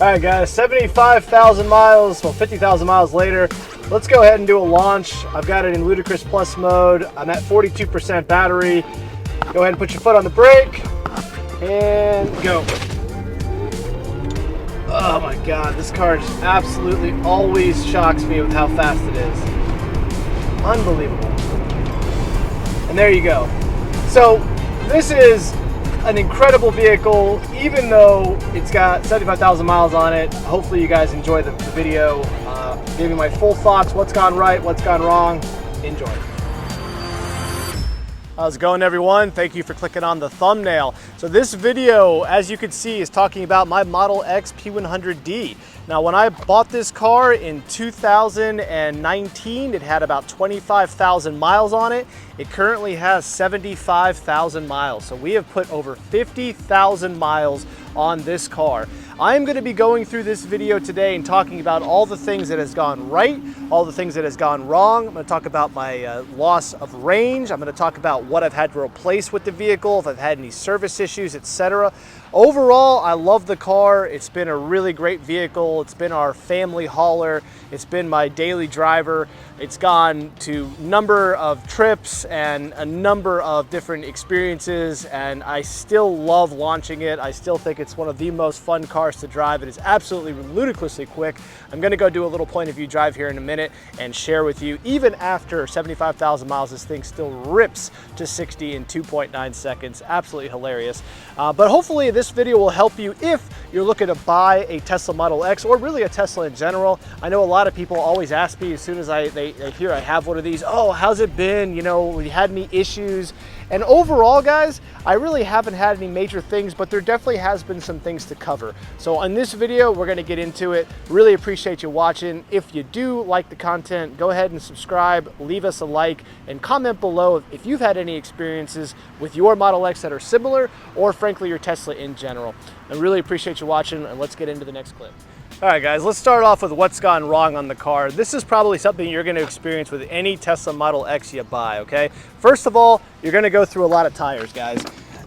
All right, guys, 75,000 miles, well, 50,000 miles later. Let's go ahead and do a launch. I've got it in Ludicrous Plus mode. I'm at 42% battery. Go ahead and put your foot on the brake and go. Oh my God, this car just absolutely always shocks me with how fast it is. Unbelievable. And there you go. So this is an incredible vehicle, even though it's got 75,000 miles on it. Hopefully you guys enjoy the video. Gave you my full thoughts, what's gone right, what's gone wrong. Enjoy. How's it going, everyone? Thank you for clicking on the thumbnail. So this video, as you can see, is talking about my Model X P100D. Now, when I bought this car in 2019, it had about 25,000 miles on it. It currently has 75,000 miles. So we have put over 50,000 miles on this car. I'm going to be going through this video today and talking about all the things that has gone right, all the things that has gone wrong. I'm going to talk about my loss of range. I'm going to talk about what I've had to replace with the vehicle, if I've had any service issues, etc. Overall, I love the car. It's been a really great vehicle. It's been our family hauler. It's been my daily driver. It's gone to a number of trips and a number of different experiences, and I still love launching it. I still think it's one of the most fun cars to drive. It is absolutely ludicrously quick. I'm gonna go do a little point of view drive here in a minute and share with you, even after 75,000 miles, this thing still rips to 60 in 2.9 seconds. Absolutely hilarious. But hopefully this video will help you if you're looking to buy a Tesla Model X, or really a Tesla in general. I know a lot of people always ask me as soon as they hear I have one of these, oh, how's it been? You know, have you had any issues? And overall, guys, I really haven't had any major things, but there definitely has been some things to cover. So in this video, we're gonna get into it. Really appreciate you watching. If you do like the content, go ahead and subscribe, leave us a like, and comment below if you've had any experiences with your Model X that are similar, or frankly, your Tesla in general. I really appreciate you watching, and let's get into the next clip. All right, guys, let's start off with what's gone wrong on the car. This is probably something you're going to experience with any Tesla Model X you buy, okay? First of all, you're going to go through a lot of tires, guys.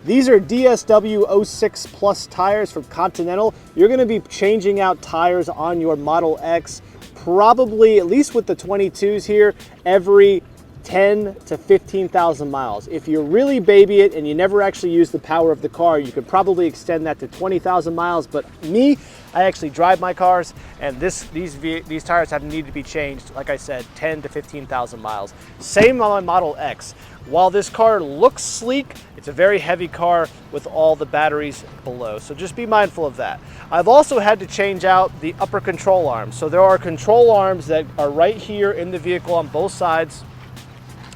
These are DSW 06 Plus tires from Continental. You're going to be changing out tires on your Model X probably, at least with the 22s here, every 10 to 15,000 miles. If you really baby it and you never actually use the power of the car, you could probably extend that to 20,000 miles. But me, I actually drive my cars, and these tires have needed to be changed, like I said, 10 to 15,000 miles. Same on my Model X. While this car looks sleek, it's a very heavy car with all the batteries below. So just be mindful of that. I've also had to change out the upper control arms. So there are control arms that are right here in the vehicle on both sides.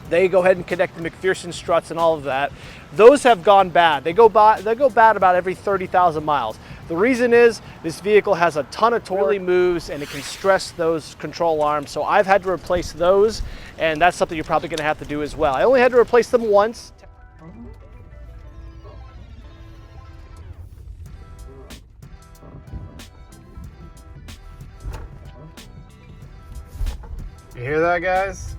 They go ahead and connect the McPherson struts and all of that. Those have gone bad. They go bad about every 30,000 miles. The reason is this vehicle has a ton of torque, really moves, and it can stress those control arms. So I've had to replace those, and that's something you're probably gonna have to do as well. I only had to replace them once. You hear that, guys?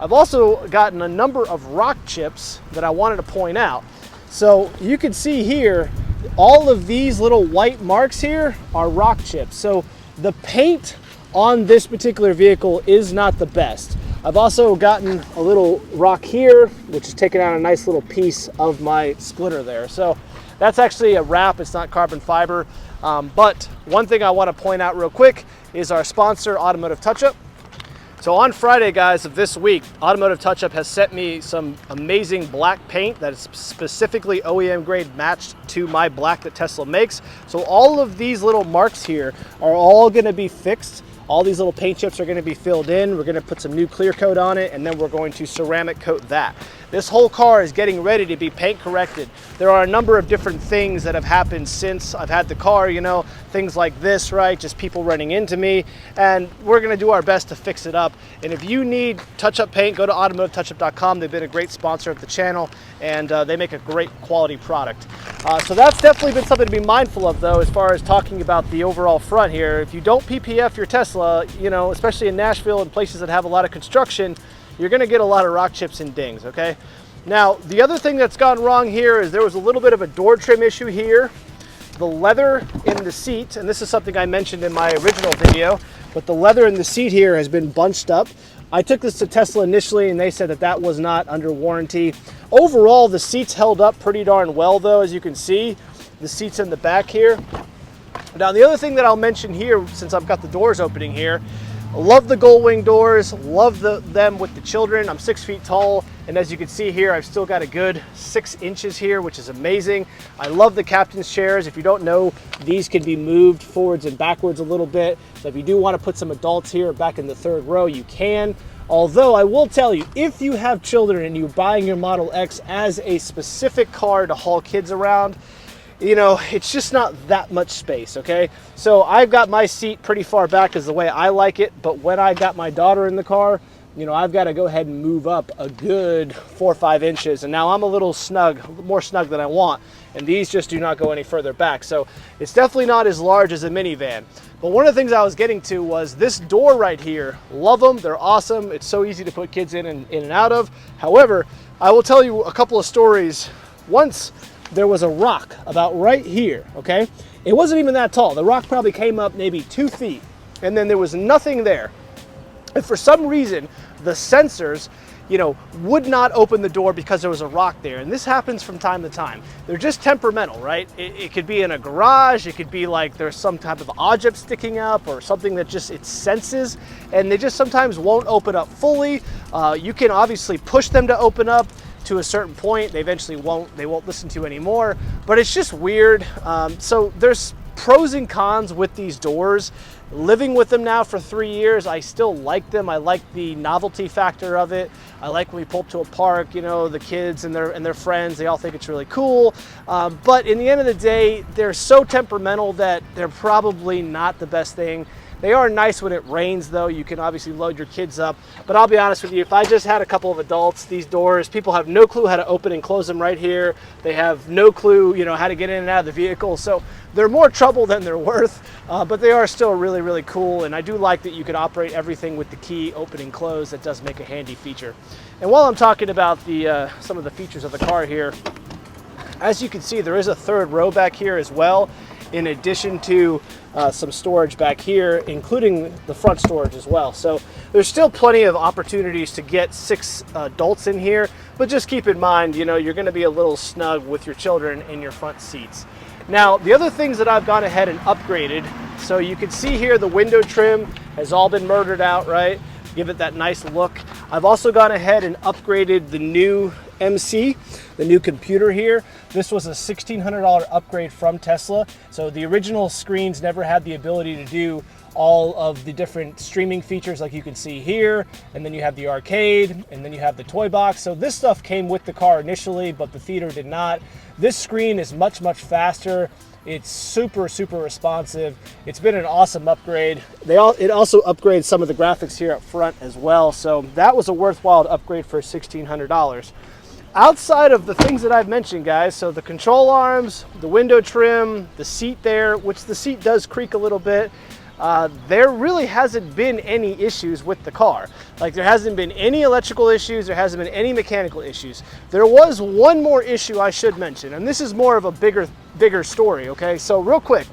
I've also gotten a number of rock chips that I wanted to point out. So you can see here, all of these little white marks here are rock chips. So the paint on this particular vehicle is not the best. I've also gotten a little rock here, which is taking out a nice little piece of my splitter there. So that's actually a wrap, it's not carbon fiber. But one thing I want to point out real quick is our sponsor, Automotive Touch-Up. So on Friday, guys, of this week, Automotive Touch-Up has sent me some amazing black paint that is specifically OEM grade matched to my black that Tesla makes. So all of these little marks here are all gonna be fixed. All these little paint chips are gonna be filled in. We're gonna put some new clear coat on it, and then we're going to ceramic coat that. This whole car is getting ready to be paint corrected. There are a number of different things that have happened since I've had the car, you know, things like this, right? Just people running into me, and we're gonna do our best to fix it up. And if you need touch-up paint, go to automotivetouchup.com. They've been a great sponsor of the channel, and they make a great quality product. So that's definitely been something to be mindful of, though, as far as talking about the overall front here. If you don't PPF your Tesla, you know, especially in Nashville and places that have a lot of construction, you're gonna get a lot of rock chips and dings, okay? Now, the other thing that's gone wrong here is there was a little bit of a door trim issue here. the leather in the seat, and this is something I mentioned in my original video, but the leather in the seat here has been bunched up. I took this to Tesla initially and they said that that was not under warranty. Overall, the seats held up pretty darn well though, as you can see, the seats in the back here. Now the other thing that I'll mention here, since I've got the doors opening here, I love the gull wing doors, love them with the children. I'm 6 feet tall, and as you can see here, I've still got a good 6 inches here, which is amazing. I love the captain's chairs. If you don't know, these can be moved forwards and backwards a little bit. So if you do want to put some adults here back in the 3rd row, you can. Although I will tell you, if you have children and you're buying your Model X as a specific car to haul kids around, you know, it's just not that much space, okay? So I've got my seat pretty far back is the way I like it, but when I got my daughter in the car, you know, I've got to go ahead and move up a good 4 or 5 inches, and now I'm a little snug, more snug than I want, and these just do not go any further back. So it's definitely not as large as a minivan. But one of the things I was getting to was this door right here. Love them, they're awesome. It's so easy to put kids in and out of. However, I will tell you a couple of stories. Once, there was a rock about right here, okay? It wasn't even that tall. The rock probably came up maybe 2 feet, and then there was nothing there. And for some reason, the sensors, you know, would not open the door because there was a rock there. And this happens from time to time. They're just temperamental, right? It could be in a garage. It could be like there's some type of object sticking up or something that just it senses, and they just sometimes won't open up fully. You can obviously push them to open up to a certain point. They eventually won't listen to you anymore, but it's just weird. So there's pros and cons with these doors. Living with them now for 3 years, I still like them. I like the novelty factor of it. I like when we pull up to a park, you know, the kids and their friends, they all think it's really cool. But in the end of the day, they're so temperamental that they're probably not the best thing. They are nice when it rains though. You can obviously load your kids up, but I'll be honest with you, if I just had a couple of adults, these doors, people have no clue how to open and close them right here. They have no clue, you know, how to get in and out of the vehicle. So they're more trouble than they're worth, but they are still really, really cool. And I do like that you can operate everything with the key open and close. That does make a handy feature. And while I'm talking about the some of the features of the car here, as you can see, there is a 3rd row back here as well, in addition to some storage back here, including the front storage as well. So there's still plenty of opportunities to get 6 adults in here, but just keep in mind, you know, you're going to be a little snug with your children in your front seats. Now, the other things that I've gone ahead and upgraded, so you can see here the window trim has all been murdered out, right? Give it that nice look. I've also gone ahead and upgraded the new MC, the new computer here. This was a $1,600 upgrade from Tesla. So the original screens never had the ability to do all of the different streaming features like you can see here, and then you have the arcade, and then you have the toy box. So this stuff came with the car initially, but the theater did not. This screen is much, much faster. It's super, super responsive. It's been an awesome upgrade. It also upgrades some of the graphics here up front as well. So that was a worthwhile upgrade for $1,600. Outside of the things that I've mentioned, guys, so the control arms, the window trim, the seat there, which the seat does creak a little bit, there really hasn't been any issues with the car. Like, there hasn't been any electrical issues, there hasn't been any mechanical issues. There was one more issue I should mention, and this is more of a bigger story, okay? So real quick,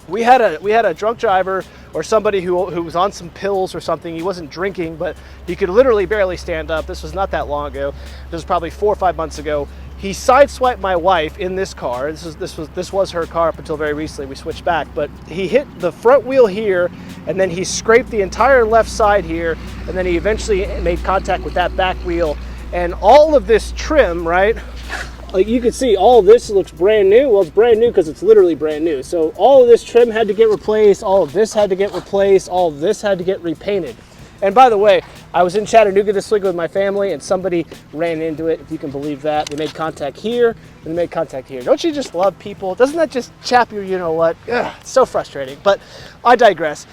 we had a drunk driver or somebody who was on some pills or something. He wasn't drinking, but he could literally barely stand up. This was not that long ago. This was probably 4 or 5 months ago. He sideswiped my wife in this car. This was her car up until very recently. We switched back, but he hit the front wheel here, and then he scraped the entire left side here, and then he eventually made contact with that back wheel. And all of this trim, right? Like you can see, all of this looks brand new. Well, it's brand new because it's literally brand new. So all of this trim had to get replaced. All of this had to get replaced. All of this had to get repainted. And by the way, I was in Chattanooga this week with my family, and somebody ran into it, if you can believe that. They made contact here, and they made contact here. Don't you just love people? Doesn't that just chap your, you know what? Ugh, it's so frustrating, but I digress.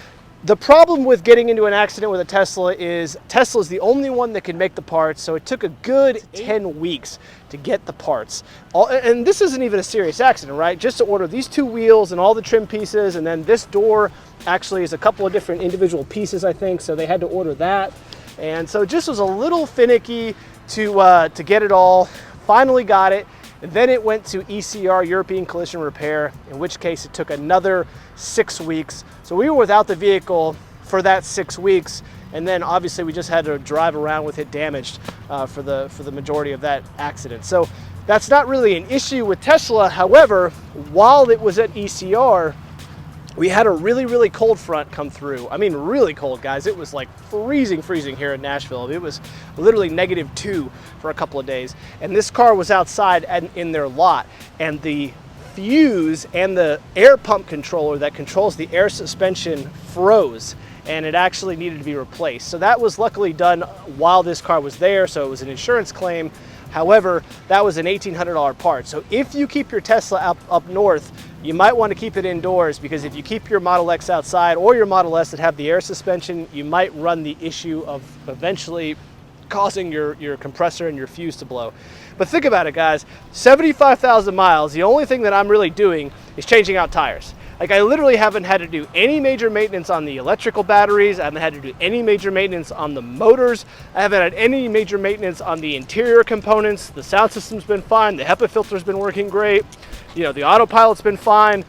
The problem with getting into an accident with a Tesla is Tesla's the only one that can make the parts, so it took a good 10 weeks to get the parts. And this isn't even a serious accident, right? Just to order these 2 wheels and all the trim pieces, and then this door actually is a couple of different individual pieces, I think, so they had to order that. And so it just was a little finicky to get it all. Finally got it. And then it went to ECR, European Collision Repair, in which case it took another 6 weeks. So we were without the vehicle for that 6 weeks. And then obviously we just had to drive around with it damaged for the majority of that accident. So that's not really an issue with Tesla. However, while it was at ECR, we had a really cold front come through. I mean, really cold, guys. It was like freezing here in Nashville. It was literally -2 for a couple of days. And this car was outside and in their lot, and the fuse and the air pump controller that controls the air suspension froze, and it actually needed to be replaced. So that was luckily done while this car was there, so it was an insurance claim. However, that was an $1,800 part. So if you keep your Tesla up north, you might want to keep it indoors, because if you keep your Model X outside or your Model S that have the air suspension, you might run the issue of eventually causing your compressor and your fuse to blow. But think about it, guys, 75,000 miles, the only thing that I'm really doing is changing out tires. Like, I literally haven't had to do any major maintenance on the electrical batteries. I haven't had to do any major maintenance on the motors. I haven't had any major maintenance on the interior components. The sound system's been fine. The HEPA filter's been working great. You know, the autopilot's been fine.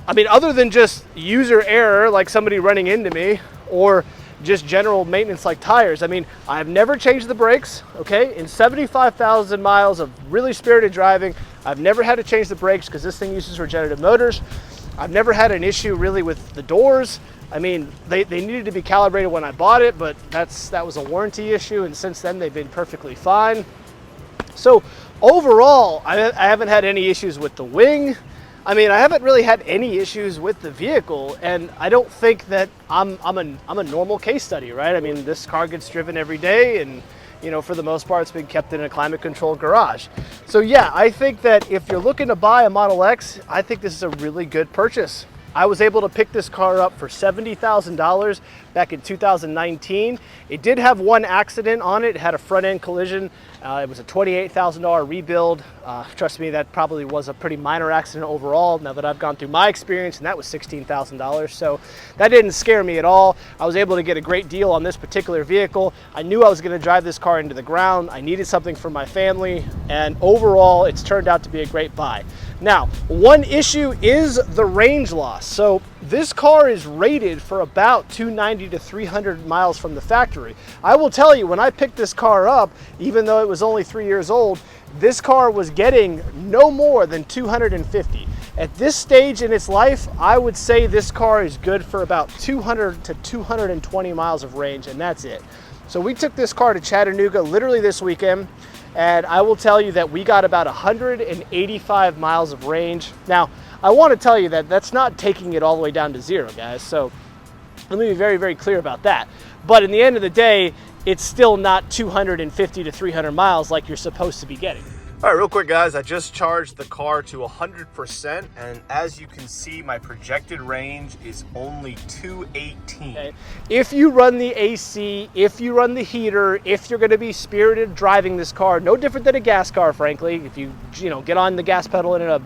I mean, other than just user error, like somebody running into me, or just general maintenance like tires. I mean, I've never changed the brakes, okay? In 75,000 miles of really spirited driving, I've never had to change the brakes because this thing uses regenerative motors. I've never had an issue really with the doors. I mean, they needed to be calibrated when I bought it, but that was a warranty issue, and since then they've been perfectly fine. So overall, I haven't had any issues with the wing. I mean, I haven't really had any issues with the vehicle, and I don't think that I'm a normal case study, right? I mean, this car gets driven every day, and you know, for the most part, it's been kept in a climate-controlled garage. So yeah, I think that if you're looking to buy a Model X, I think this is a really good purchase. I was able to pick this car up for $70,000 back in 2019. It did have one accident on it. It had a front-end collision. It was a $28,000 rebuild. Trust me, that probably was a pretty minor accident overall, now that I've gone through my experience, and that was $16,000. So that didn't scare me at all. I was able to get a great deal on this particular vehicle. I knew I was going to drive this car into the ground. I needed something for my family, and overall, it's turned out to be a great buy. Now, one issue is the range loss. So this car is rated for about 290 to 300 miles from the factory. I will tell you, when I picked this car up, even though it was only 3 years old, this car was getting no more than 250. At this stage in its life, I would say this car is good for about 200 to 220 miles of range, and that's it. So we took this car to Chattanooga literally this weekend, and I will tell you that we got about 185 miles of range. Now, I want to tell you that that's not taking it all the way down to zero, guys. So let me be very clear about that. But in the end of the day, it's still not 250 to 300 miles like you're supposed to be getting. All right, real quick, guys, I just charged the car to 100%, and as you can see, my projected range is only 218. Okay. If you run the AC, if you run the heater, if you're going to be spirited driving this car, no different than a gas car, frankly. If you get on the gas pedal in a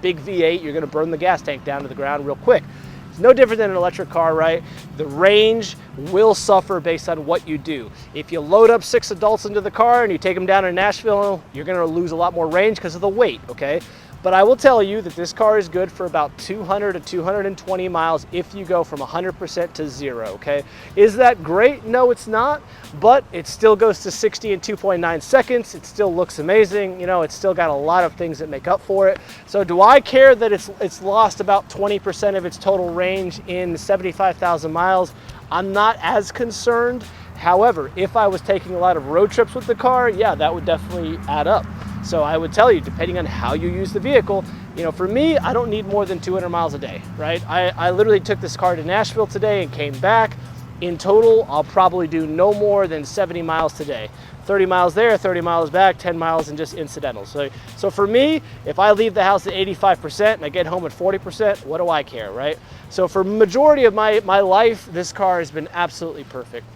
big V8, you're going to burn the gas tank down to the ground real quick. It's no different than an electric car, right? The range will suffer based on what you do. If you load up 6 adults into the car and you take them down to Nashville, you're gonna lose a lot more range because of the weight, okay? But I will tell you that this car is good for about 200 to 220 miles if you go from 100% to 0, okay? Is that great? No, it's not, but it still goes to 60 in 2.9 seconds. It still looks amazing. You know, it's still got a lot of things that make up for it. So do I care that it's lost about 20% of its total range in 75,000 miles? I'm not as concerned. However, if I was taking a lot of road trips with the car, yeah, that would definitely add up. So I would tell you, depending on how you use the vehicle, for me, I don't need more than 200 miles a day, right? I literally took this car to Nashville today and came back. In total, I'll probably do no more than 70 miles today. 30 miles there, 30 miles back, 10 miles and just incidentals. So for me, if I leave the house at 85% and I get home at 40%, what do I care, right? So for majority of my life, this car has been absolutely perfect.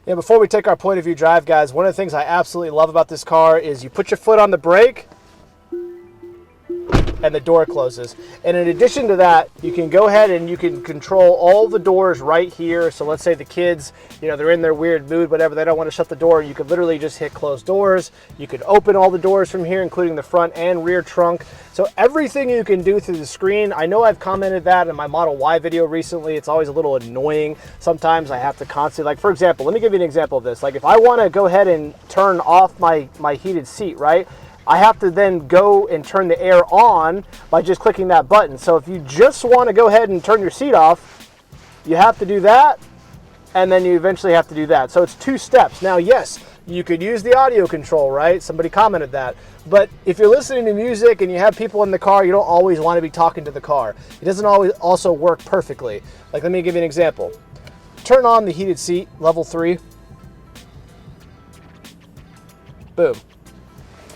Yeah, before we take our point of view drive, guys, one of the things I absolutely love about this car is you put your foot on the brake and the door closes. And in addition to that, you can go ahead and you can control all the doors right here. So let's say the kids, you know, they're in their weird mood, whatever, they don't want to shut the door. You could literally just hit close doors. You could open all the doors from here, including the front and rear trunk. So everything you can do through the screen. I know I've commented that in my Model Y video recently. It's always a little annoying. Sometimes I have to constantly, like for example, let me give you an example of this. Like if I want to go ahead and turn off my heated seat, right? I have to then go and turn the air on by just clicking that button. So if you just want to go ahead and turn your seat off, you have to do that, and then you eventually have to do that. So it's 2 steps. Now, yes, you could use the audio control, right? Somebody commented that. But if you're listening to music and you have people in the car, you don't always want to be talking to the car. It doesn't always also work perfectly. Like, let me give you an example. Turn on the heated seat, level 3. Boom.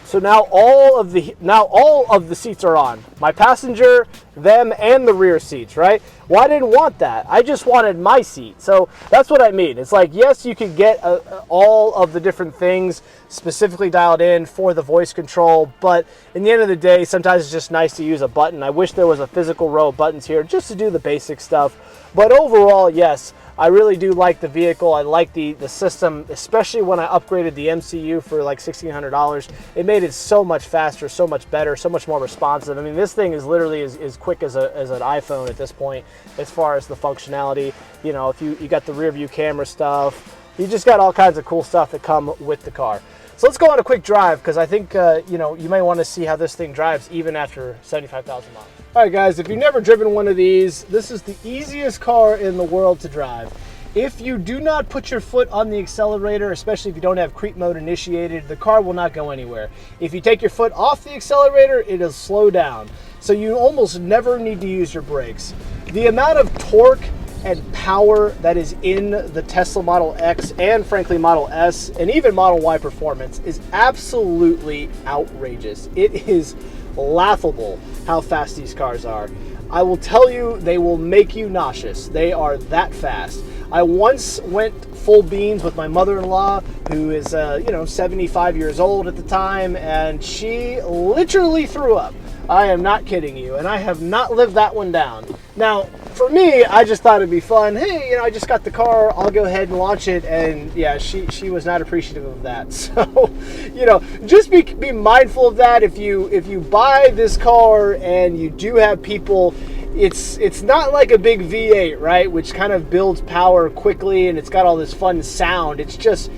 So now all of the seats are on. My passenger, them, and the rear seats, right? Well, I didn't want that. I just wanted my seat. So that's what I mean. It's like, yes, you could get all of the different things specifically dialed in for the voice control, but in the end of the day, sometimes it's just nice to use a button. I wish there was a physical row of buttons here just to do the basic stuff. But overall, yes, I really do like the vehicle. I like the system, especially when I upgraded the MCU for like $1,600. It made it so much faster, so much better, so much more responsive. I mean, this thing is literally as quick as an iPhone at this point as far as the functionality. You know, if you got the rear view camera stuff, you just got all kinds of cool stuff that come with the car. So let's go on a quick drive, because I think you know, you may want to see how this thing drives even after 75,000 miles. All right, guys, if you've never driven one of these, this is the easiest car in the world to drive. If you do not put your foot on the accelerator, especially if you don't have creep mode initiated, the car will not go anywhere. If you take your foot off the accelerator, it'll slow down. So you almost never need to use your brakes. The amount of torque and power that is in the Tesla Model X and frankly Model S and even Model Y performance is absolutely outrageous. It is laughable how fast these cars are. I will tell you, they will make you nauseous. They are that fast. I once went full beans with my mother-in-law, who is you know, 75 years old at the time, and she literally threw up. I am not kidding you, and I have not lived that one down. Now, for me, I just thought it'd be fun. Hey, you know, I just got the car, I'll go ahead and launch it, and yeah, she was not appreciative of that. So, you know, just be mindful of that. If you buy this car and you do have people, it's not like a big V8, right, which kind of builds power quickly and it's got all this fun sound. It's just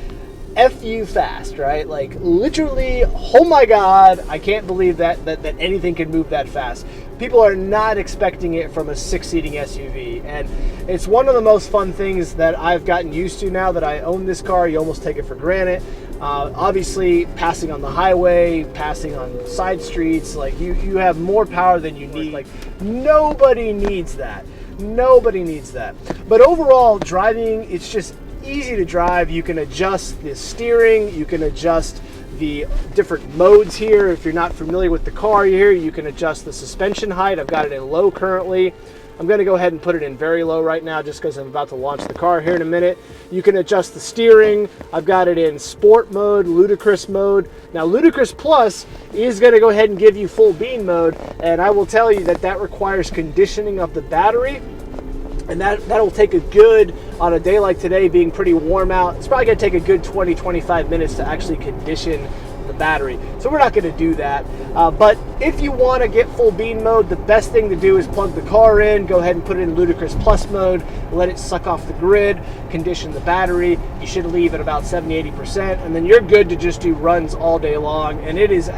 F you fast, right? Like literally, oh my God, I can't believe that anything can move that fast. People are not expecting it from a 6-seating SUV, and it's one of the most fun things that I've gotten used to now that I own this car. You almost take it for granted. Obviously, passing on the highway, passing on side streets, like you have more power than you need. Like nobody needs that. Nobody needs that. But overall, driving, it's just easy to drive. You can adjust the steering, you can adjust the different modes here. If you're not familiar with the car here, you can adjust the suspension height. I've got it in low currently. I'm going to go ahead and put it in very low right now just because I'm about to launch the car here in a minute. You can adjust the steering. I've got it in sport mode, ludicrous mode. Now ludicrous plus is going to go ahead and give you full bean mode, and I will tell you that requires conditioning of the battery. And that'll take a good, on a day like today being pretty warm out, it's probably going to take a good 20-25 minutes to actually condition the battery. So we're not going to do that. But if you want to get full bean mode, the best thing to do is plug the car in, go ahead and put it in ludicrous plus mode, let it suck off the grid, condition the battery. You should leave at about 70-80%, and then you're good to just do runs all day long. And it is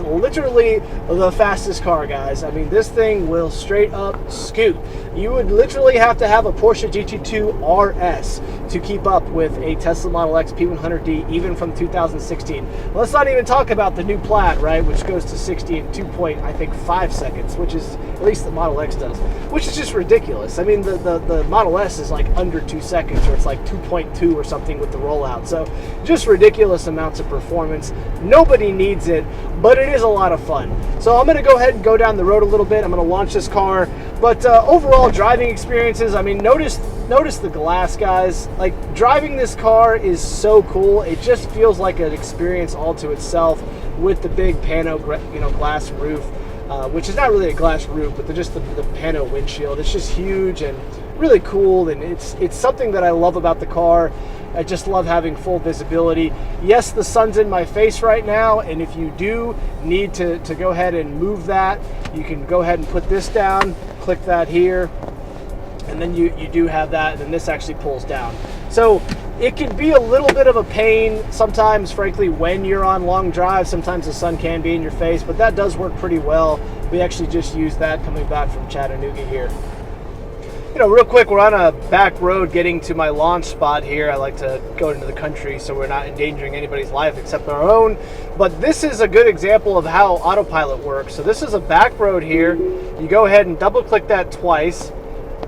literally the fastest car, guys. I mean, this thing will straight up scoot. You would literally have to have a Porsche GT2 RS to keep up with a Tesla Model X P100D, even from 2016. Let's not even talk about the new Plaid, right, which goes to 60 in 2.5 seconds, which is, at least the Model X does, which is just ridiculous. I mean, the Model S is like under 2 seconds, or it's like 2.2 or something with the rollout. So just ridiculous amounts of performance. Nobody needs it, but it is a lot of fun. So I'm going to go ahead and go down the road a little bit. I'm going to launch this car. But overall driving experiences, I mean, notice the glass, guys. Like, driving this car is so cool. It just feels like an experience all to itself with the big pano, glass roof. which is not really a glass roof, but just the pano windshield. It's just huge and really cool, and it's something that I love about the car. I just love having full visibility. Yes, the sun's in my face right now, and if you do need to go ahead and move that, you can go ahead and put this down, click that here, and then you do have that, and then this actually pulls down. So it can be a little bit of a pain sometimes, frankly, when you're on long drives. Sometimes the sun can be in your face, but that does work pretty well. We actually just used that coming back from Chattanooga here. You know, real quick, we're on a back road getting to my launch spot here. I like to go into the country so we're not endangering anybody's life except our own. But this is a good example of how autopilot works. So this is a back road here. You go ahead and double click that twice,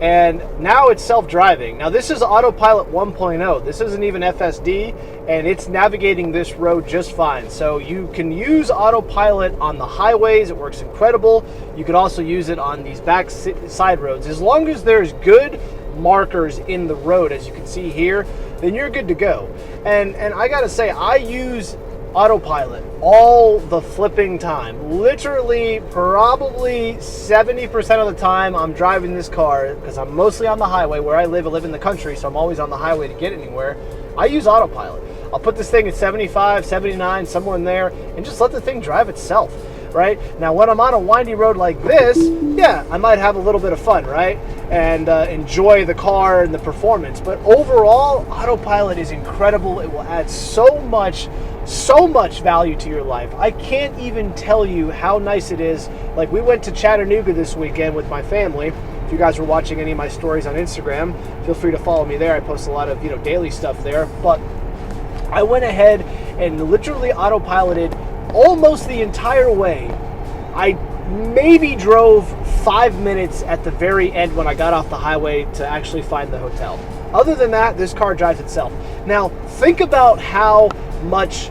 and now it's self-driving. Now this is autopilot 1.0. This isn't even FSD, and it's navigating this road just fine. So you can use autopilot on the highways. It works incredible. You could also use it on these back side roads. As long as there's good markers in the road, as you can see here, then you're good to go. And I gotta say, I use autopilot all the flipping time. Literally, probably 70% of the time I'm driving this car, because I'm mostly on the highway. Where I live in the country, so I'm always on the highway to get anywhere. I use autopilot. I'll put this thing at 75, 79, somewhere in there, and just let the thing drive itself, right? Now, when I'm on a windy road like this, yeah, I might have a little bit of fun, right? And enjoy the car and the performance. But overall, autopilot is incredible. It will add so much value to your life. I can't even tell you how nice it is. Like, we went to Chattanooga this weekend with my family. If you guys were watching any of my stories on Instagram, feel free to follow me there. I post a lot of, daily stuff there. But I went ahead and literally autopiloted almost the entire way. I maybe drove 5 minutes at the very end when I got off the highway to actually find the hotel. Other than that, this car drives itself. Now, think about how much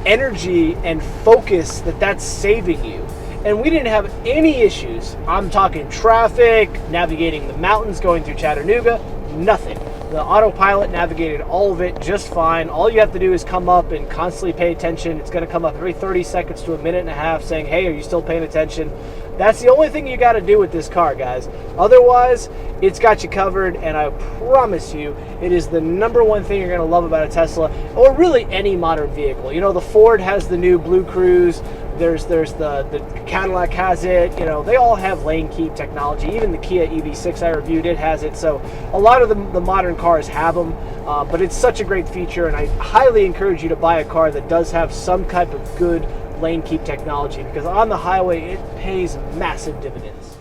energy and focus that's saving you. And we didn't have any issues. I'm talking traffic, navigating the mountains, going through Chattanooga, nothing. The autopilot navigated all of it just fine. All you have to do is come up and constantly pay attention. It's going to come up every 30 seconds to a minute and a half saying, hey, are you still paying attention? That's the only thing you got to do with this car, guys. Otherwise, it's got you covered, and I promise you, it is the #1 thing you're going to love about a Tesla, or really any modern vehicle. The Ford has the new Blue Cruise. There's the Cadillac has it. They all have lane keep technology. Even the Kia EV6 I reviewed, it has it. So a lot of the modern cars have them, but it's such a great feature, and I highly encourage you to buy a car that does have some type of good lane keep technology, because on the highway it pays massive dividends.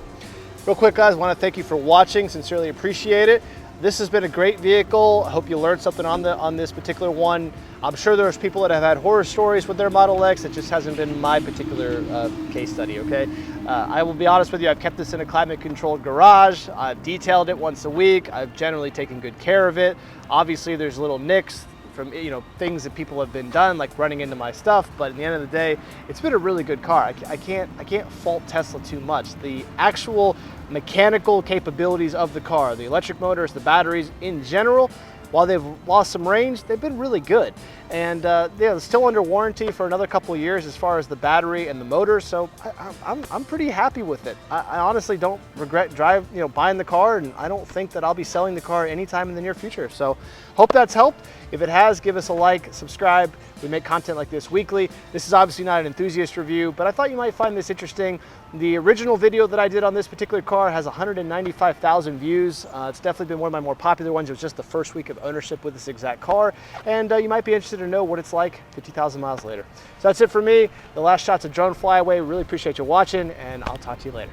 Real quick, guys, I want to thank you for watching. Sincerely appreciate it. This has been a great vehicle. I hope you learned something on this particular one. I'm sure there's people that have had horror stories with their Model X. It just hasn't been my particular case study, okay? I will be honest with you, I've kept this in a climate-controlled garage. I've detailed it once a week. I've generally taken good care of it. Obviously, there's little nicks from things that people have been done, like running into my stuff, but at the end of the day, it's been a really good car. I can't fault Tesla too much. The actual mechanical capabilities of the car, the electric motors, the batteries in general, while they've lost some range, they've been really good. And they're still under warranty for another couple of years as far as the battery and the motor, so I'm pretty happy with it. I honestly don't regret buying the car, and I don't think that I'll be selling the car anytime in the near future. So hope that's helped. If it has, give us a like, subscribe. We make content like this weekly. This is obviously not an enthusiast review, but I thought you might find this interesting. The original video that I did on this particular car has 195,000 views. It's definitely been one of my more popular ones. It was just the first week of ownership with this exact car, and you might be interested to know what it's like 50,000 miles later. So that's it for me. The last shot's a drone flyaway. Really appreciate you watching, and I'll talk to you later.